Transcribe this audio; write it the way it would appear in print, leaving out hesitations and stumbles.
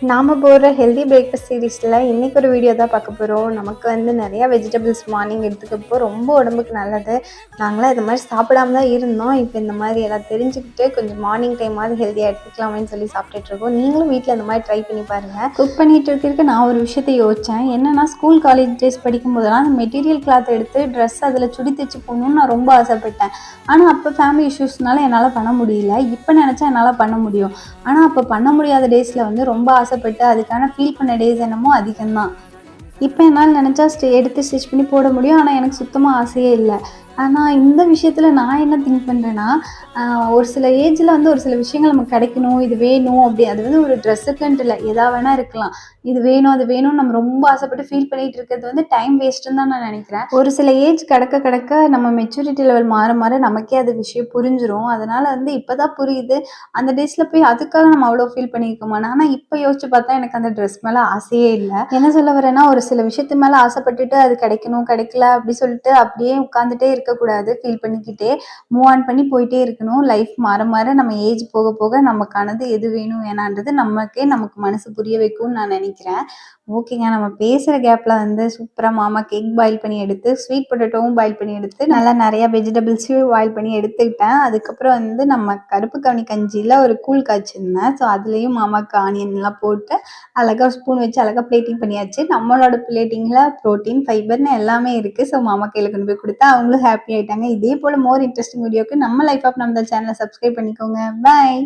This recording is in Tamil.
நாம போடுற ஹெல்தி பிரேக்ஃபாஸ்ட் சீரீஸில் இன்றைக்கி ஒரு வீடியோ தான் பார்க்க போகிறோம். நமக்கு நிறையா வெஜிடபிள்ஸ் மார்னிங் எடுத்துக்கப்போ ரொம்ப உடம்புக்கு நல்லது. நாங்களாம் இது மாதிரி சாப்பிடாம தான் இருந்தோம். இப்போ இந்த மாதிரி எல்லாம் தெரிஞ்சுக்கிட்டு கொஞ்சம் மார்னிங் டைமாவது ஹெல்த்தியாக எடுத்துக்கலாமேன்னு சொல்லி சாப்பிட்டுட்ருக்கோம். நீங்களும் வீட்டில் இந்த மாதிரி ட்ரை பண்ணி பாருங்கள். குக் பண்ணிட்டு இருக்கிறதுக்கு நான் ஒரு விஷயத்தை யோசித்தேன். என்னென்னா, ஸ்கூல் காலேஜ் டேஸ் படிக்கும்போதெல்லாம் அந்த மெட்டீரியல் கிளாத் எடுத்து ட்ரெஸ் அதில் சுடி தைச்சு போகணுன்னு நான் ரொம்ப ஆசைப்பட்டேன். ஆனால் அப்போ ஃபேமிலி இஷ்யூஸ்னால என்னால் பண்ண முடியல. இப்போ நினச்சா என்னால் பண்ண முடியும். ஆனால் அப்போ பண்ண முடியாத டேஸில் ரொம்ப ஆசைப்பட்டு அதுக்கான ஃபீல் பண்ண டேஸ் என்னமோ அதிகம்தான். இப்போ என்னால் நினச்சா எடுத்து ஸ்டிச் பண்ணி போட முடியும். ஆனால் எனக்கு சுத்தமாக ஆசையே இல்லை. ஆனால் இந்த விஷயத்தில் நான் என்ன திங்க் பண்ணுறேன்னா, ஒரு சில ஏஜில் ஒரு சில விஷயங்கள் நமக்கு கிடைக்கணும், இது வேணும் அப்படி. அது ஒரு ட்ரெஸ்ஸுக்குன்ட்டு இல்லை, எதா வேணால் இருக்கலாம். இது வேணும் அது வேணும்னு நம்ம ரொம்ப ஆசைப்பட்டு ஃபீல் பண்ணிகிட்டு இருக்கிறது டைம் வேஸ்ட்டுன்னு தான் நான் நினைக்கிறேன். ஒரு சில ஏஜ் கடக்க கடக்க நம்ம மெச்சூரிட்டி லெவல் மாற மாற நமக்கே அது விஷயம் புரிஞ்சிடும். அதனால் இப்போ தான் புரியுது. அந்த டேஸில் போய் அதுக்காக நம்ம அவ்வளோ ஃபீல் பண்ணியிருக்க மாட்டோம். ஆனால் இப்போ யோசிச்சு பார்த்தா எனக்கு அந்த ட்ரெஸ் மேலே ஆசையே இல்லை. என்ன சொல்ல வரேன்னா, ஒரு சில விஷயத்து மேலே ஆசைப்பட்டுட்டு அது கிடைக்கணும் கிடைக்கல அப்படி சொல்லிட்டு அப்படியே உட்காந்துட்டே இருக்கக்கூடாது. ஃபீல் பண்ணிக்கிட்டே மூவ் ஆன் பண்ணி போயிட்டே இருக்கணும். லைஃப் மாற மாற நம்ம ஏஜ் போக போக நமக்கானது எது வேணும் வேணான்றது நமக்கு மனசு புரிய வைக்கும்னு நான் நினைக்கிறேன். ஓகேங்க, நம்ம பேசுகிற கேப்பில் சூப்பராக மாமா கேக் பாயில் பண்ணி எடுத்து, ஸ்வீட் பொட்டேட்டோவும் பாயில் பண்ணி எடுத்து, நல்லா நிறையா வெஜிடபிள்ஸையும் பாயில் பண்ணி எடுத்துக்கிட்டேன். அதுக்கப்புறம் நம்ம கருப்பு கவுனி கஞ்சியில் ஒரு கூழ் காய்ச்சிருந்தேன். ஸோ அதுலேயும் மாமாவுக்கு ஆனியன்லாம் போட்டு அழகாக ஸ்பூன் வச்சு அழகாக பிளேட்டிங் பண்ணியாச்சு. நம்மளோட பிளேட்டிங்கில் ப்ரோட்டீன் ஃபைபர்னு எல்லாமே இருக்குது. ஸோ மாமா கையில் கொண்டு போய் கொடுத்தா அவங்களும் ஹாப்பி ஆகிட்டாங்க. இதே போல் மோர் இன்ட்ரெஸ்டிங் வீடியோக்கு நம்ம லைஃப் ஆஃப் நம்ம சேனலை சப்ஸ்கிரைப் பண்ணிக்கோங்க. பாய்.